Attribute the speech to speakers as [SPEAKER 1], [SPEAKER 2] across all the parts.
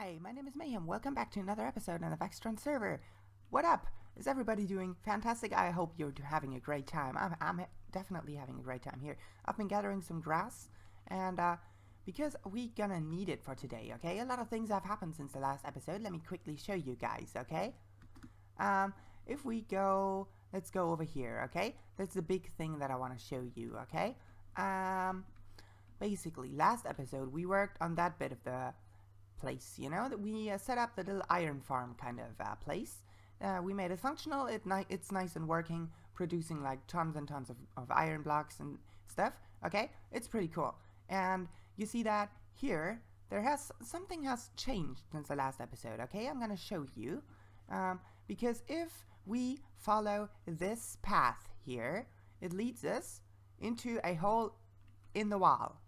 [SPEAKER 1] Hi, my name is Mayhem. Welcome back to another episode on the Vextron server. What up? Is everybody doing fantastic? I hope you're having a great time. I'm definitely having a great time here. I've been gathering some grass, and because we gonna need it for today, okay? A lot of things have happened since the last episode. Let me quickly show you guys, okay? If we go, let's go over here, okay? That's the big thing that I want to show you, okay? Basically, last episode we worked on that bit of the place, you know, that we set up the little iron farm kind of place. We made it functional. It's nice and working, producing like tons and tons of iron blocks and stuff. Okay, it's pretty cool. And you see that here, something has changed since the last episode. Okay, I'm gonna show you, because if we follow this path here, it leads us into a hole in the wall.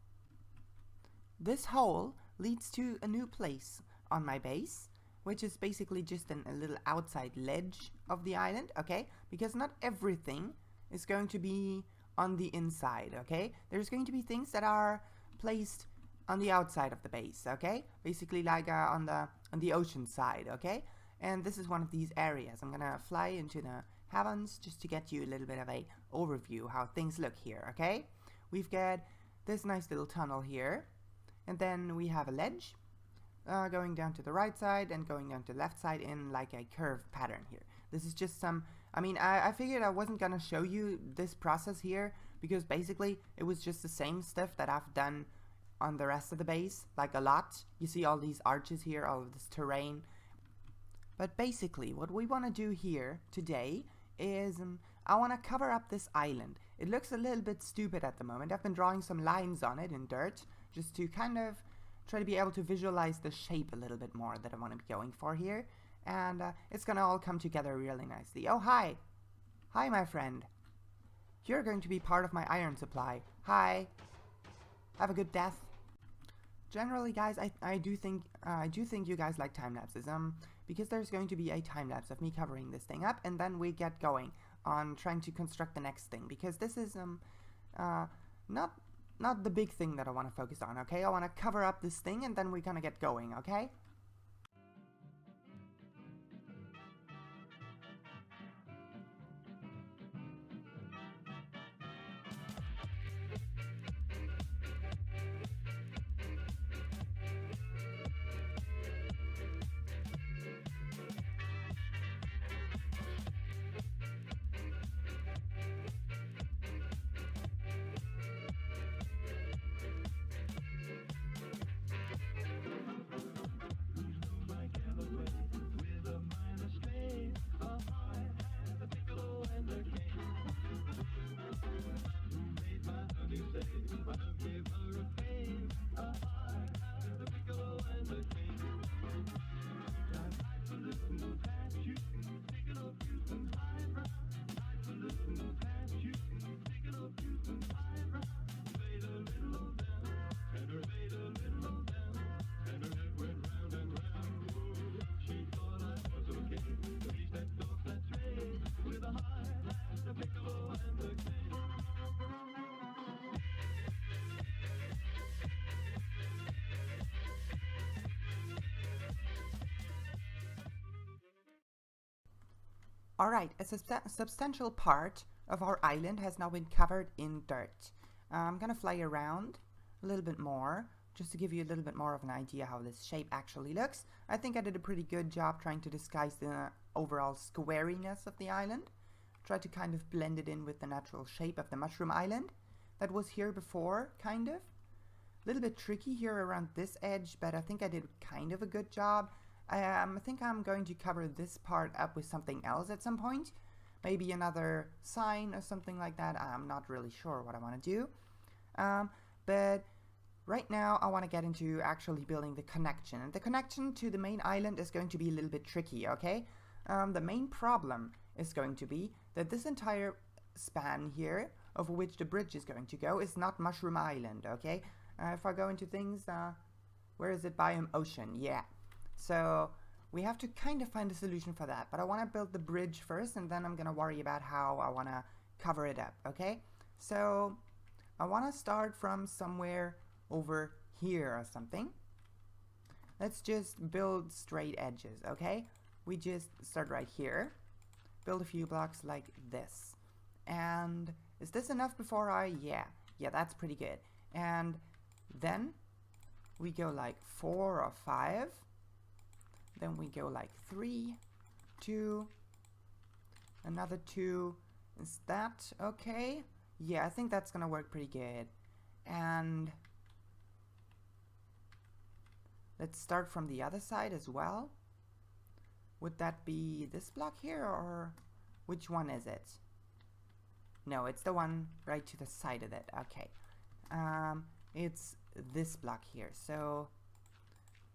[SPEAKER 1] This hole leads to a new place on my base, which is basically just a little outside ledge of the island, okay? Because not everything is going to be on the inside, okay? There's going to be things that are placed on the outside of the base, okay? Basically like on the ocean side, okay? And this is one of these areas. I'm gonna fly into the heavens just to get you a little bit of a overview how things look here, okay? We've got this nice little tunnel here. And then we have a ledge going down to the right side and going down to the left side in like a curved pattern here. This is just I figured I wasn't gonna show you this process here because basically it was just the same stuff that I've done on the rest of the base, like a lot. You see all these arches here, all of this terrain. But basically what we want to do here today is I want to cover up this island. It looks a little bit stupid at the moment. I've been drawing some lines on it in dirt, just to kind of try to be able to visualize the shape a little bit more that I want to be going for here. And it's gonna all come together really nicely. Oh, hi! Hi, my friend. You're going to be part of my iron supply. Hi! Have a good death. Generally, guys, I do think you guys like time lapses. Because there's going to be a time lapse of me covering this thing up, and then we get going on trying to construct the next thing. Because this is not the big thing that I want to focus on, okay? I want to cover up this thing and then we're gonna get going, okay? Alright, a substantial part of our island has now been covered in dirt. I'm gonna fly around a little bit more, just to give you a little bit more of an idea how this shape actually looks. I think I did a pretty good job trying to disguise the overall squariness of the island. Try to kind of blend it in with the natural shape of the mushroom island that was here before, kind of. A little bit tricky here around this edge, but I think I did kind of a good job. I think I'm going to cover this part up with something else at some point. Maybe another sign or something like that. I'm not really sure what I want to do. But right now I want to get into actually building the connection. And the connection to the main island is going to be a little bit tricky, okay? The main problem is going to be that this entire span here, over which the bridge is going to go, is not Mushroom Island, okay? If I go into things, where is it? Biome Ocean, yeah. So we have to kind of find a solution for that, but I want to build the bridge first and then I'm gonna worry about how I want to cover it up, okay? So I want to start from somewhere over here or something. let's just build straight edges, okay? We just start right here, build a few blocks like this. And is this enough before yeah, that's pretty good. And then we go like 4 or 5. Then we go like 3, 2, another 2. Is that okay? Yeah, I think that's gonna work pretty good. And let's start from the other side as well. Would that be this block here, or which one is it? No, it's the one right to the side of it. Okay. It's this block here. So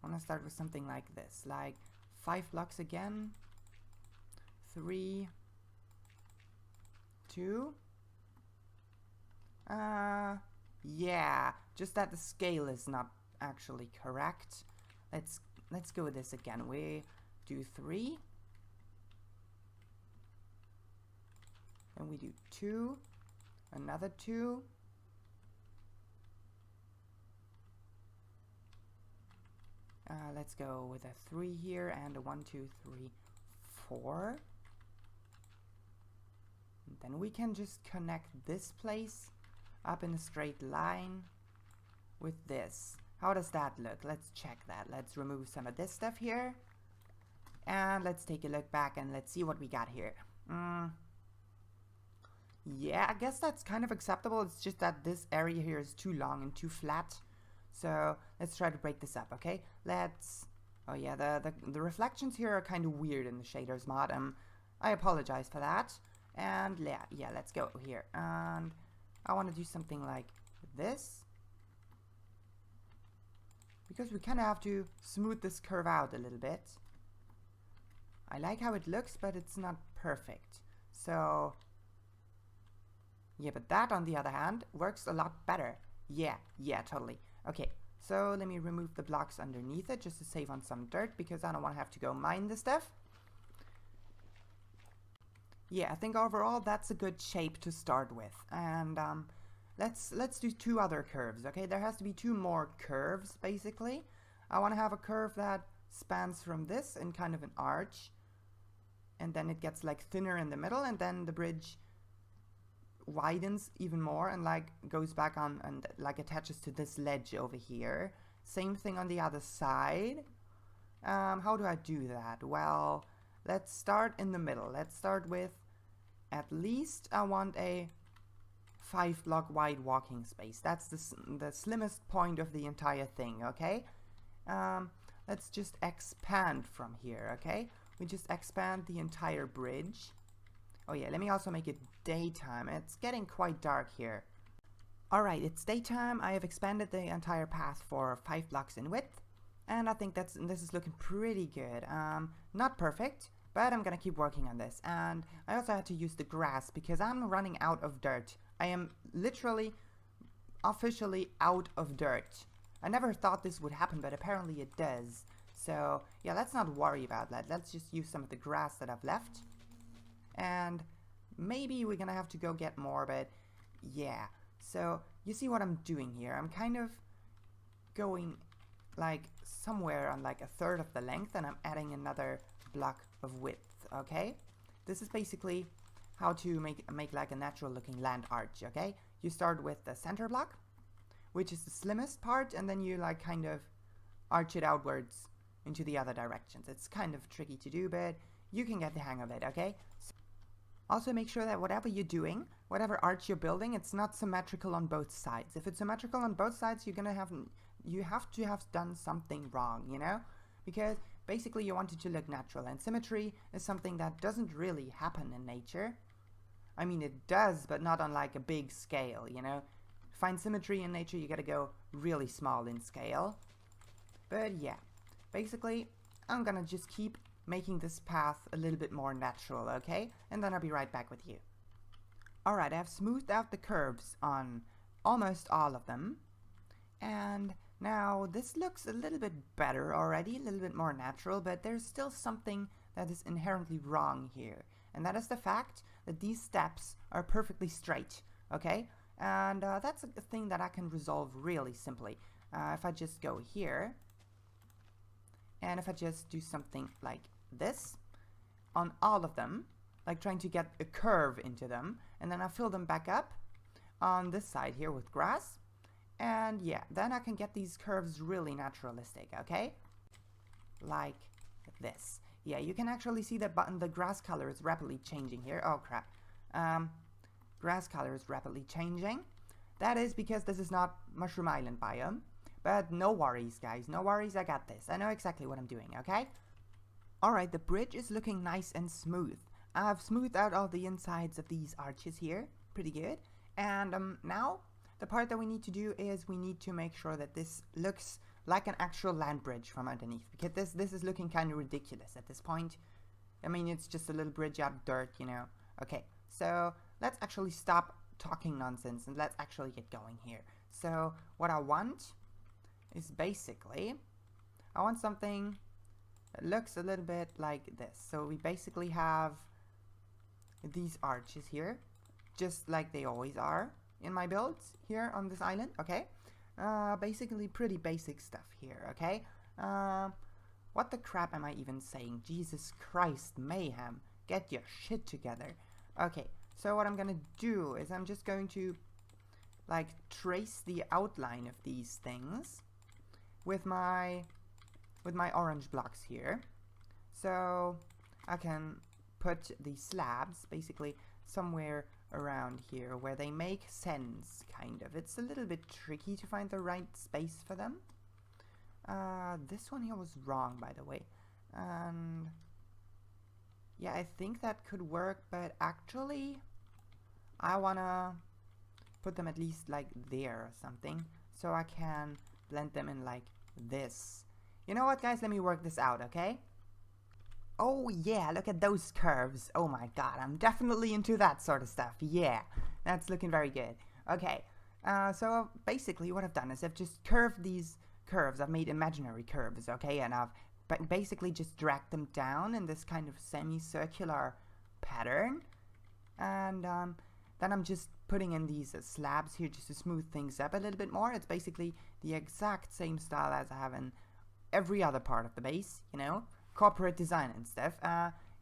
[SPEAKER 1] I want to start with something like this, like 5 blocks again. 3, 2. Yeah, just that the scale is not actually correct. Let's go with this again. We do 3. Then we do 2, another 2. Let's go with a 3 here and a 1, 2, 3, 4. And then we can just connect this place up in a straight line with this. How does that look? Let's check that. Let's remove some of this stuff here. And let's take a look back and let's see what we got here. Yeah, I guess that's kind of acceptable. It's just that this area here is too long and too flat. So let's try to break this up, okay? Oh yeah, the reflections here are kind of weird in the shaders mod. I apologize for that. And yeah, let's go here. And I want to do something like this, because we kind of have to smooth this curve out a little bit. I like how it looks, but it's not perfect. So yeah, but that on the other hand works a lot better. Yeah, totally. Okay, so let me remove the blocks underneath it just to save on some dirt, because I don't want to have to go mine this stuff. Yeah, I think overall that's a good shape to start with. And let's do 2 other curves, okay? There has to be 2 more curves, basically. I want to have a curve that spans from this in kind of an arch, and then it gets like thinner in the middle, and then the bridge widens even more and like goes back on and like attaches to this ledge over here. Same thing on the other side. How do I do that? Well, let's start in the middle. Let's start with, at least I want a 5 block wide walking space. That's the slimmest point of the entire thing, okay? Let's just expand from here, okay? We just expand the entire bridge. Oh yeah, let me also make it daytime. It's getting quite dark here. Alright, it's daytime. I have expanded the entire path for 5 blocks in width, and I think this is looking pretty good. Not perfect, but I'm gonna keep working on this. And I also had to use the grass because I'm running out of dirt. I am literally, officially out of dirt. I never thought this would happen, but apparently it does. So yeah, let's not worry about that. Let's just use some of the grass that I've left. And maybe we're gonna have to go get more, but yeah. So you see what I'm doing here. I'm kind of going like somewhere on like 1/3 of the length, and I'm adding another block of width, okay? This is basically how to make like a natural looking land arch, okay? You start with the center block, which is the slimmest part, and then you like kind of arch it outwards into the other directions. It's kind of tricky to do, but you can get the hang of it, okay? Also make sure that whatever you're doing, whatever arch you're building, it's not symmetrical on both sides. If it's symmetrical on both sides, you have to have done something wrong, you know? Because basically you want it to look natural, and symmetry is something that doesn't really happen in nature. I mean, it does, but not on like a big scale, you know? To find symmetry in nature, you gotta go really small in scale. But yeah, basically, I'm gonna just keep making this path a little bit more natural, okay? And then I'll be right back with you. Alright, I've smoothed out the curves on almost all of them. And now this looks a little bit better already, a little bit more natural, but there's still something that is inherently wrong here. And that is the fact that these steps are perfectly straight, okay? And that's a thing that I can resolve really simply. If I just go here, And if I just do something like this on all of them, like trying to get a curve into them, and then I fill them back up on this side here with grass, and yeah, then I can get these curves really naturalistic, okay? Like this. Yeah, you can actually see that the grass color is rapidly changing here. Oh crap. Grass color is rapidly changing. That is because this is not Mushroom Island biome. But no worries, guys. No worries, I got this. I know exactly what I'm doing, okay? Alright, the bridge is looking nice and smooth. I've smoothed out all the insides of these arches here. Pretty good. And now, the part that we need to do is we need to make sure that this looks like an actual land bridge from underneath. Because this is looking kind of ridiculous at this point. I mean, it's just a little bridge out of dirt, you know. Okay, so let's actually stop talking nonsense and let's actually get going here. So, what I want is basically, I want something that looks a little bit like this. So we basically have these arches here, just like they always are in my builds here on this island, okay? Basically pretty basic stuff here, okay? What the crap am I even saying? Jesus Christ, mayhem. Get your shit together. Okay, so what I'm gonna do is I'm just going to like trace the outline of these things with my orange blocks here, so I can put the slabs basically somewhere around here where they make sense, kind of. It's a little bit tricky to find the right space for them. This one here was wrong, by the way, and yeah, I think that could work, but actually I wanna put them at least like there or something, so I can blend them in like this. You know what, guys, let me work this out, okay? Oh yeah, look at those curves. Oh my god, I'm definitely into that sort of stuff. Yeah, that's looking very good. Okay, so basically what I've done is I've just curved these curves. I've made imaginary curves, okay? And I've basically just dragged them down in this kind of semicircular pattern. And then I'm just putting in these slabs here just to smooth things up a little bit more. It's basically the exact same style as I have in every other part of the base, you know? Corporate design and stuff.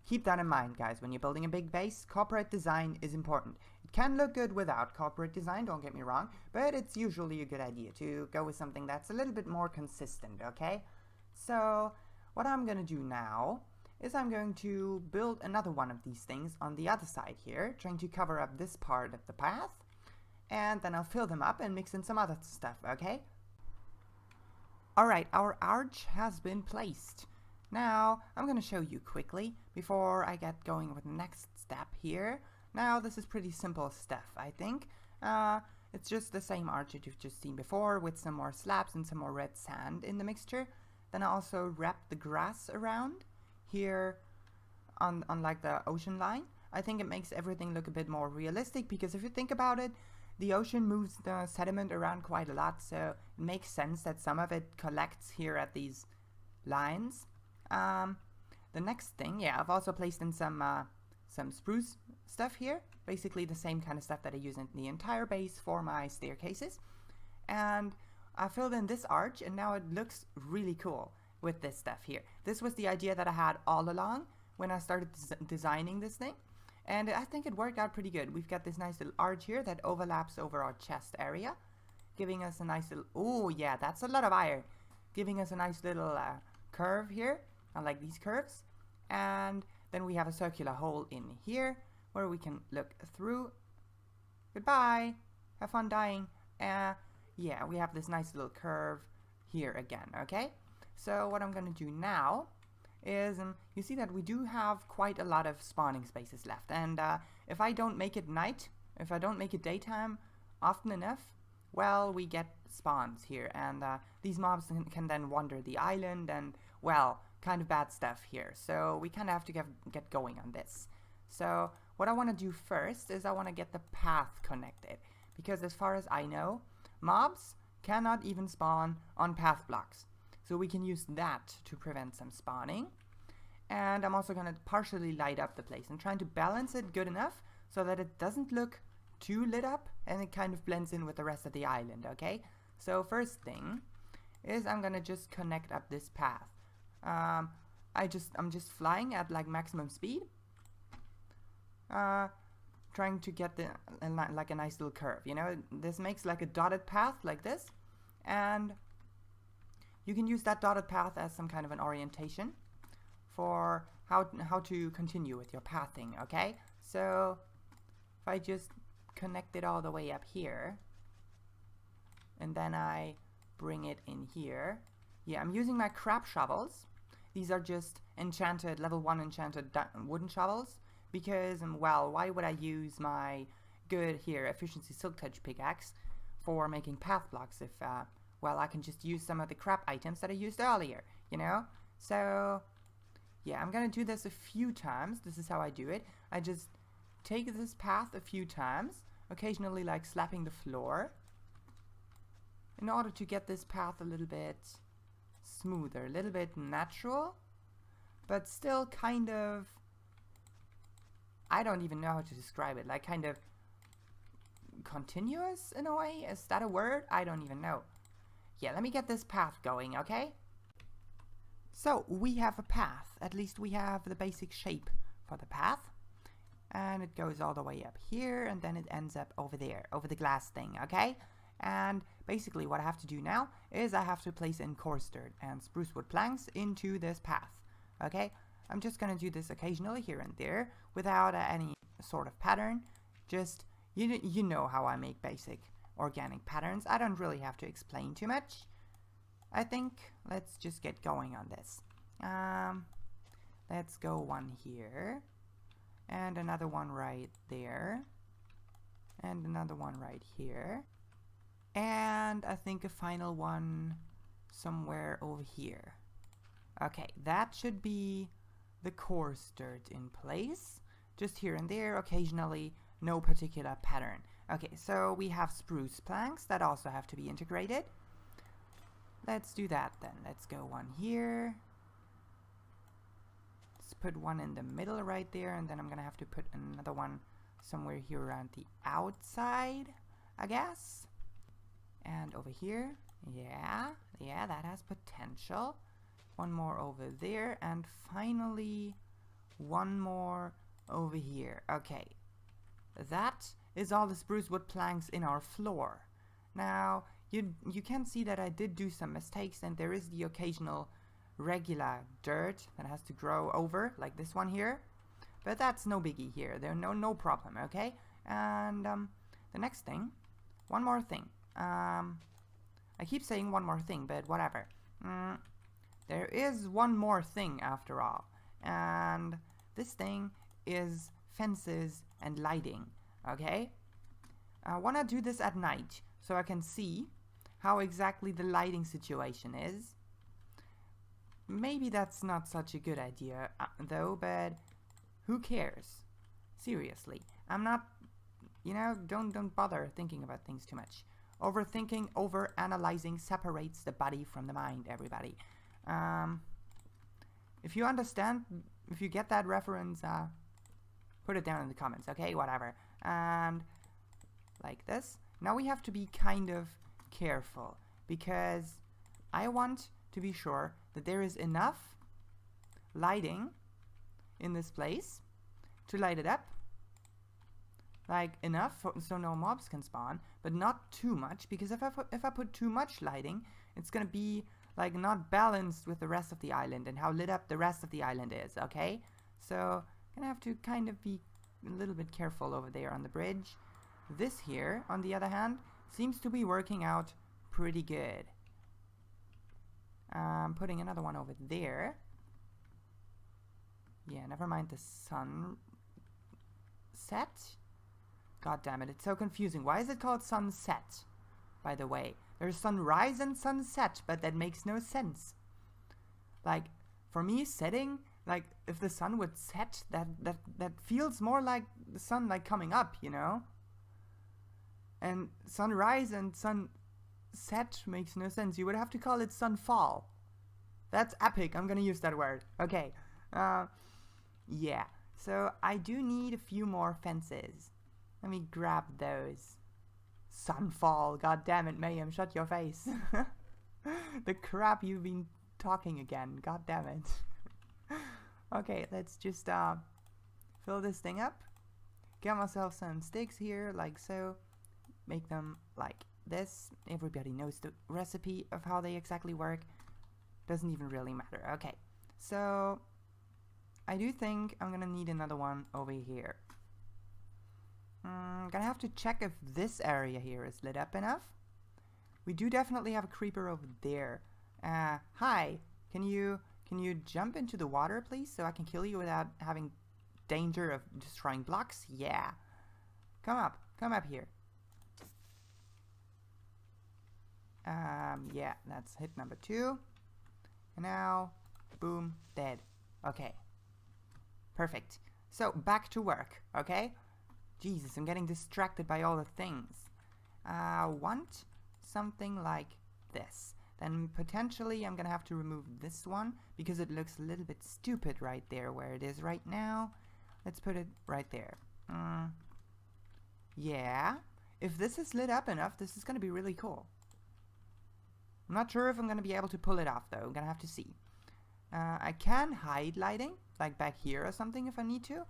[SPEAKER 1] Keep that in mind, guys. When you're building a big base, corporate design is important. It can look good without corporate design, don't get me wrong, but it's usually a good idea to go with something that's a little bit more consistent, okay? So, what I'm gonna do now is I'm going to build another one of these things on the other side here, trying to cover up this part of the path, and then I'll fill them up and mix in some other stuff, okay? Alright, our arch has been placed. Now, I'm gonna show you quickly before I get going with the next step here. Now, this is pretty simple stuff, I think. It's just the same arch that you've just seen before with some more slabs and some more red sand in the mixture. Then I also wrapped the grass around here on like the ocean line. I think it makes everything look a bit more realistic because if you think about it, the ocean moves the sediment around quite a lot, so it makes sense that some of it collects here at these lines. The next thing, yeah, I've also placed in some spruce stuff here, basically the same kind of stuff that I use in the entire base for my staircases. And I filled in this arch, and now it looks really cool with this stuff here. This was the idea that I had all along when I started designing this thing, and I think it worked out pretty good. We've got this nice little arch here that overlaps over our chest area, giving us a nice little, oh yeah, that's a lot of iron, giving us a nice little curve here. I like these curves. And then we have a circular hole in here where we can look through. Goodbye, have fun dying. Yeah, we have this nice little curve here again, okay? So what I'm gonna do now is, you see that we do have quite a lot of spawning spaces left, and if I don't make it night, if I don't make it daytime often enough, well, we get spawns here, and these mobs can then wander the island, and, well, kind of bad stuff here. So we kind of have to get going on this. So what I want to do first is I want to get the path connected, because as far as I know, mobs cannot even spawn on path blocks. So we can use that to prevent some spawning. And I'm also going to partially light up the place and trying to balance it good enough so that it doesn't look too lit up and it kind of blends in with the rest of the island, okay? So first thing is I'm going to just connect up this path. I'm just flying at like maximum speed, trying to get the like a nice little curve. You know, this makes like a dotted path like this, and you can use that dotted path as some kind of an orientation for how to continue with your pathing. Okay, so if I just connect it all the way up here, and then I bring it in here. Yeah, I'm using my crap shovels. These are just enchanted, level 1 enchanted wooden shovels, because, well, why would I use my good here efficiency silk touch pickaxe for making path blocks if, well, I can just use some of the crap items that I used earlier, you know? So, yeah, I'm gonna do this a few times. This is how I do it. I just take this path a few times, occasionally like slapping the floor, in order to get this path a little bit smoother, a little bit natural, but still kind of, I don't even know how to describe it, like kind of continuous in a way? Is that a word? I don't even know. Yeah, let me get this path going, okay? So, we have a path. At least we have the basic shape for the path. And it goes all the way up here, and then it ends up over there, over the glass thing, okay? And basically what I have to do now is I have to place in coarse dirt and spruce wood planks into this path, okay? I'm just gonna do this occasionally here and there without any sort of pattern. Just, you know how I make basic organic patterns. I don't really have to explain too much. I think let's just get going on this. Let's go one here, and another one right there, and another one right here, and I think a final one somewhere over here. Okay, that should be the coarse dirt in place, just here and there, occasionally, no particular pattern. Okay, so we have spruce planks that also have to be integrated. Let's do that then. Let's go one here. Let's put one in the middle right there, and then I'm gonna have to put another one somewhere here around the outside, I guess. And over here, yeah, that has potential. One more over there, and finally one more over here. Okay, that is all the spruce wood planks in our floor. Now, you can see that I did do some mistakes, and there is the occasional regular dirt that has to grow over, like this one here. But that's no biggie here. There's no problem, okay? And the next thing, one more thing. I keep saying one more thing, but whatever. There is one more thing after all, and this thing is fences and lighting, okay? I want to do this at night so I can see how exactly the lighting situation is. Maybe that's not such a good idea though, but who cares? Seriously, I'm not, you know, don't bother thinking about things too much. Overthinking, overanalyzing separates the body from the mind, everybody. If you understand, if you get that reference, put it down in the comments, okay? Whatever. And like this. Now we have to be kind of careful, because I want to be sure that there is enough lighting in this place to light it up. Like enough so no mobs can spawn, but not too much, because if I put too much lighting, it's gonna be like not balanced with the rest of the island and how lit up the rest of the island is, okay? So gonna have to kind of be a little bit careful over there on the bridge. This here, on the other hand, seems to be working out pretty good. Putting another one over there. Yeah, never mind the sun set. God damn it, it's so confusing. Why is it called sunset, by the way? There's sunrise and sunset, but that makes no sense. Like, for me, setting, like, if the sun would set, that feels more like the sun, like, coming up, you know? And sunrise and sunset makes no sense. You would have to call it sunfall. That's epic. I'm gonna use that word. Okay. Yeah. So, I do need a few more fences. Let me grab those. Sunfall. God damn it, Mayhem. Shut your face. The crap you've been talking again. God damn it. Okay, let's just fill this thing up. Get myself some sticks here, like so. Make them like this. Everybody knows the recipe of how they exactly work. Doesn't even really matter. Okay, so I do think I'm gonna need another one over here. Gonna have to check if this area here is lit up enough. We do definitely have a creeper over there. Hi, can you jump into the water, please, so I can kill you without having danger of destroying blocks? Yeah. Come up here. Yeah, that's hit number 2. And now, boom, dead. Okay. Perfect. So, back to work, okay? Jesus, I'm getting distracted by all the things. Want something like this. Then potentially I'm gonna have to remove this one because it looks a little bit stupid right there where it is right now. Let's put it right there. Yeah. If this is lit up enough, this is gonna be really cool. I'm not sure if I'm gonna be able to pull it off though. I'm gonna have to see. I can hide lighting, like back here or something if I need to,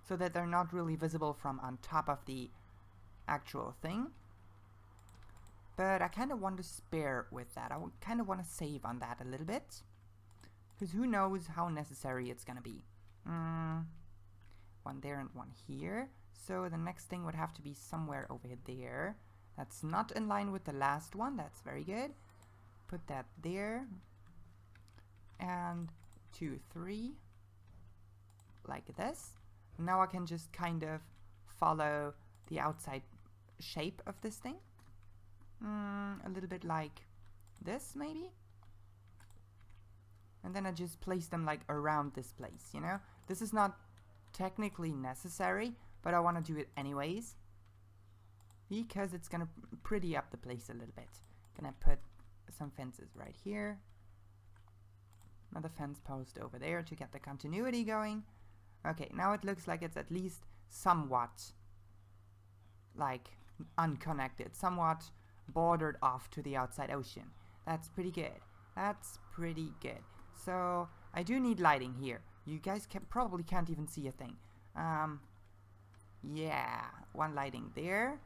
[SPEAKER 1] so that they're not really visible from on top of the actual thing. But I kind of want to spare with that. I kind of want to save on that a little bit, because who knows how necessary it's gonna be. One there and one here. So the next thing would have to be somewhere over there. That's not in line with the last one. That's very good. Put that there. And 2, 3. Like this. Now I can just kind of follow the outside shape of this thing. A little bit like this, maybe? And then I just place them like around this place, you know? This is not technically necessary, but I want to do it anyways, because it's gonna pretty up the place a little bit. Gonna put some fences right here. Another fence post over there to get the continuity going. Okay, now it looks like it's at least somewhat like unconnected, somewhat bordered off to the outside ocean. That's pretty good. That's pretty good. So I do need lighting here. You guys probably can't even see a thing. Yeah, one lighting there,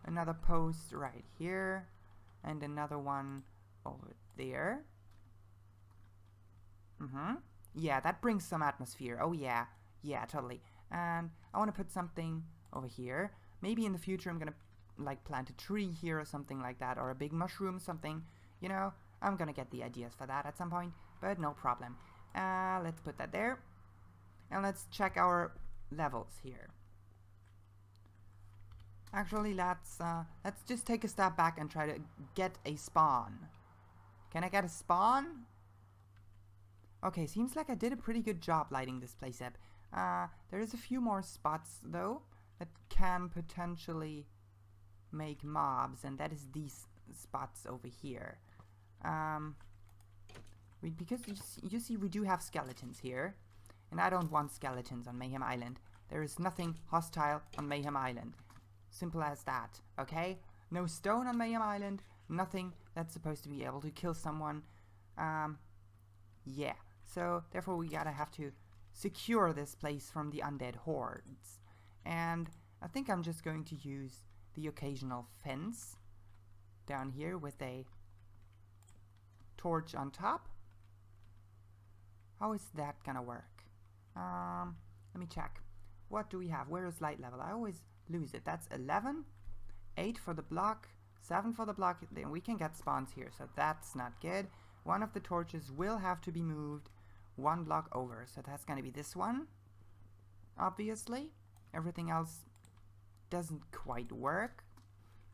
[SPEAKER 1] another post right here, and another one over there. Yeah, that brings some atmosphere. Oh yeah, yeah, totally. And I want to put something over here. Maybe in the future I'm gonna like plant a tree here or something like that, or a big mushroom, something, you know. I'm gonna get the ideas for that at some point, but no problem. Let's put that there, and let's check our levels here. Actually, let's just take a step back and try to get a spawn. Can I get a spawn? Okay, seems like I did a pretty good job lighting this place up. There's a few more spots though that can potentially make mobs, and that is these spots over here. Because you see we do have skeletons here, and I don't want skeletons on Mayhem Island. There is nothing hostile on Mayhem Island. Simple as that, okay? No stone on Mayhem Island, nothing that's supposed to be able to kill someone. Yeah, so therefore we have to secure this place from the undead hordes. And I think I'm just going to use the occasional fence down here with a torch on top. How is that gonna work? Let me check. What do we have? Where is light level? I always lose it. That's 11, 8 for the block, 7 for the block. Then we can get spawns here, so that's not good. One of the torches will have to be moved 1 block over, so that's gonna be this one. Obviously, everything else doesn't quite work.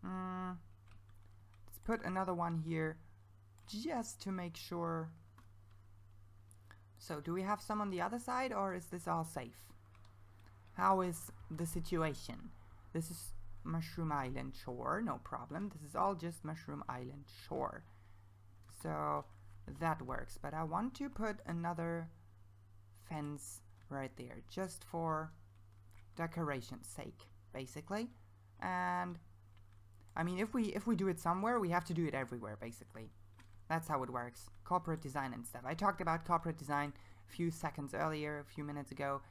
[SPEAKER 1] Let's put another one here just to make sure. So do we have some on the other side, or is this all safe? How is the situation? This is Mushroom Island Shore, no problem. This is all just Mushroom Island Shore. So that works, but I want to put another fence right there, just for decoration's sake, basically. And I mean, if we do it somewhere, we have to do it everywhere, basically. That's how it works. Corporate design and stuff. I talked about corporate design a few seconds earlier, a few minutes ago,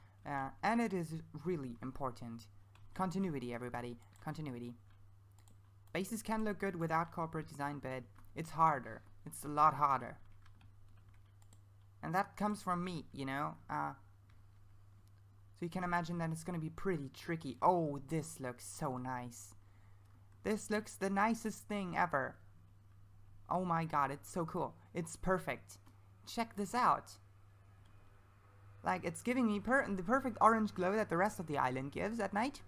[SPEAKER 1] and it is really important. Continuity, everybody. Continuity. Bases can look good without corporate design, but it's harder. It's a lot harder. And that comes from me, you know? So you can imagine that it's going to be pretty tricky. Oh, this looks so nice. This looks the nicest thing ever. Oh my god, it's so cool. It's perfect. Check this out. Like, it's giving me the perfect orange glow that the rest of the island gives at night.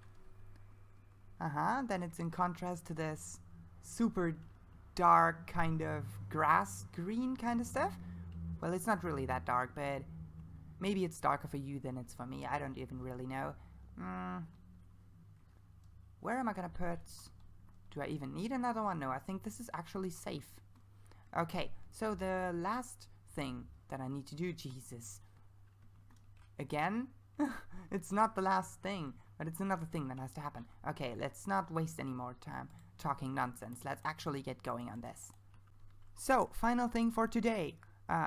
[SPEAKER 1] Then it's in contrast to this super dark kind of grass green kind of stuff. Well, it's not really that dark, but maybe it's darker for you than it's for me. I don't even really know. Where am I gonna put... Do I even need another one? No, I think this is actually safe. Okay, so the last thing that I need to do... Jesus. Again? It's not the last thing, but it's another thing that has to happen. Okay, let's not waste any more time talking nonsense. Let's actually get going on this. So, final thing for today.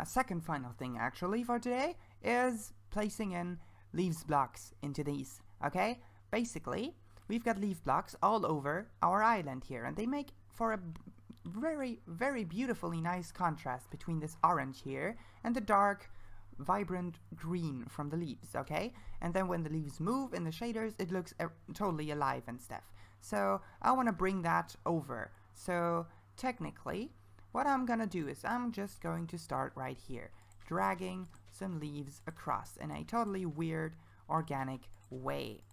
[SPEAKER 1] Second final thing actually for today is placing in leaves blocks into these. Okay, basically we've got leaf blocks all over our island here, and they make for a very, very beautifully nice contrast between this orange here and the dark vibrant green from the leaves. Okay, and then when the leaves move in the shaders, it looks totally alive and stuff. So I want to bring that over. So technically what I'm gonna do is I'm just going to start right here, dragging some leaves across in a totally weird, organic way.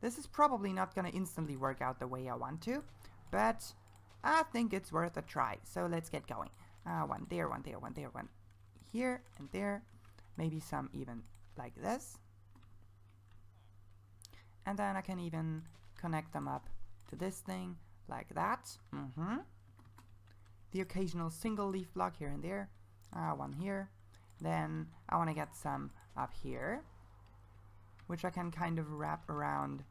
[SPEAKER 1] This is probably not gonna instantly work out the way I want to, but I think it's worth a try. So let's get going. One there, one there, one there, one here, and there. Maybe some even like this. And then I can even connect them up to this thing like that. The occasional single leaf block here and there. One here. Then I want to get some up here, which I can kind of wrap around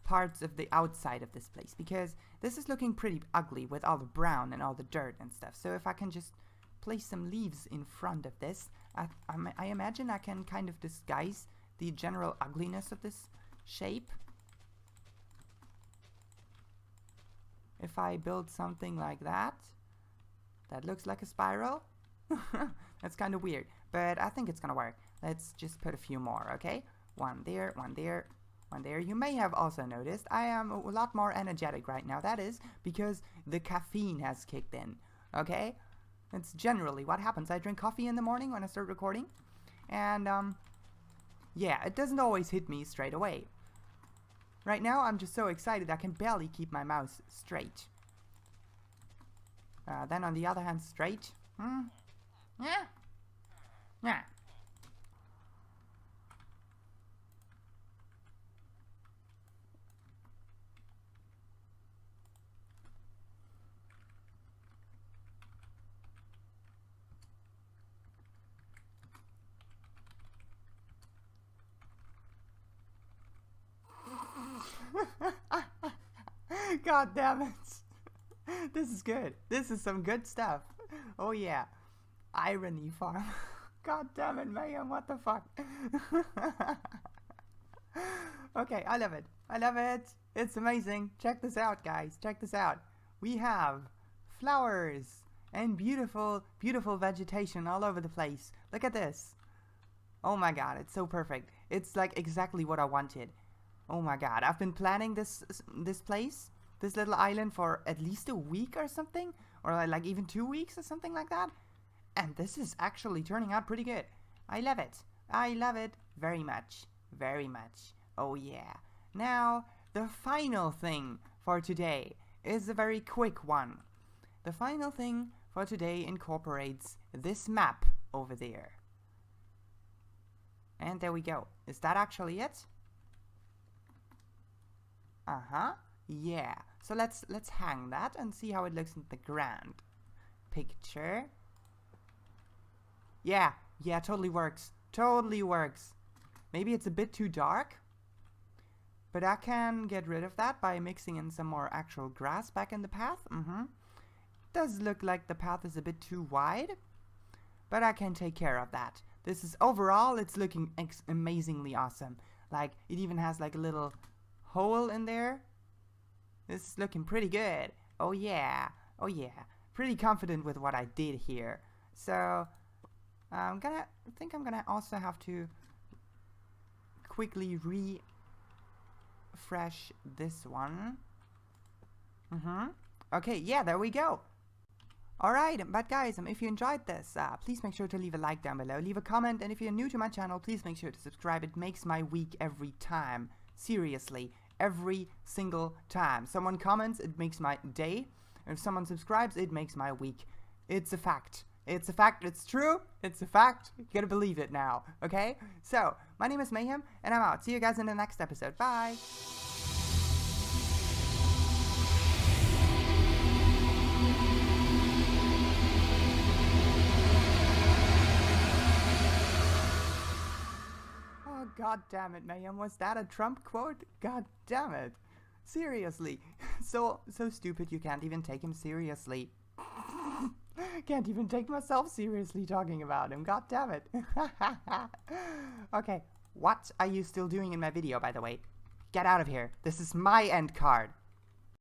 [SPEAKER 1] parts of the outside of this place, because this is looking pretty ugly with all the brown and all the dirt and stuff. So if I can just place some leaves in front of this, I imagine I can kind of disguise the general ugliness of this shape. If I build something like that, that looks like a spiral. That's kind of weird, but I think it's gonna work. Let's just put a few more, okay? One there, one there, one there. You may have also noticed I am a lot more energetic right now. That is because the caffeine has kicked in, okay? That's generally what happens. I drink coffee in the morning when I start recording, and yeah, it doesn't always hit me straight away. Right now I'm just so excited I can barely keep my mouse straight. Then on the other hand, straight. Yeah. Yeah. God damn it. This is good. This is some good stuff. Oh yeah. Irony farm. God damn it, Mayhem, what the fuck? Okay, I love it. I love it. It's amazing. Check this out, guys. Check this out. We have flowers and beautiful, beautiful vegetation all over the place. Look at this. Oh my god, it's so perfect. It's like exactly what I wanted. Oh my god, I've been planning this place, this little island, for at least a week or something, or like even 2 weeks or something like that. And this is actually turning out pretty good. I love it. I love it very much. Very much. Oh yeah. Now, the final thing for today is a very quick one. The final thing for today incorporates this map over there. And there we go. Is that actually it? Yeah. So let's hang that and see how it looks in the grand picture. Yeah, totally works. Totally works. Maybe it's a bit too dark, but I can get rid of that by mixing in some more actual grass back in the path. Does look like the path is a bit too wide, but I can take care of that. This is overall, it's looking amazingly awesome. Like, it even has like a little hole in there. This is looking pretty good. Oh yeah, oh yeah. Pretty confident with what I did here. So, I think I'm gonna also have to quickly refresh this one. Okay, yeah, there we go. Alright, but guys, if you enjoyed this, please make sure to leave a like down below, leave a comment, and if you're new to my channel, please make sure to subscribe. It makes my week every time. Seriously, every single time. Someone comments, it makes my day. If someone subscribes, it makes my week. It's a fact. It's a fact. It's true. It's a fact. You gotta believe it now, okay? So, my name is Mayhem, and I'm out. See you guys in the next episode. Bye! God damn it, Mayhem, was that a Trump quote? God damn it. Seriously. So stupid you can't even take him seriously. Can't even take myself seriously talking about him. God damn it. Okay, what are you still doing in my video, by the way? Get out of here. This is my end card.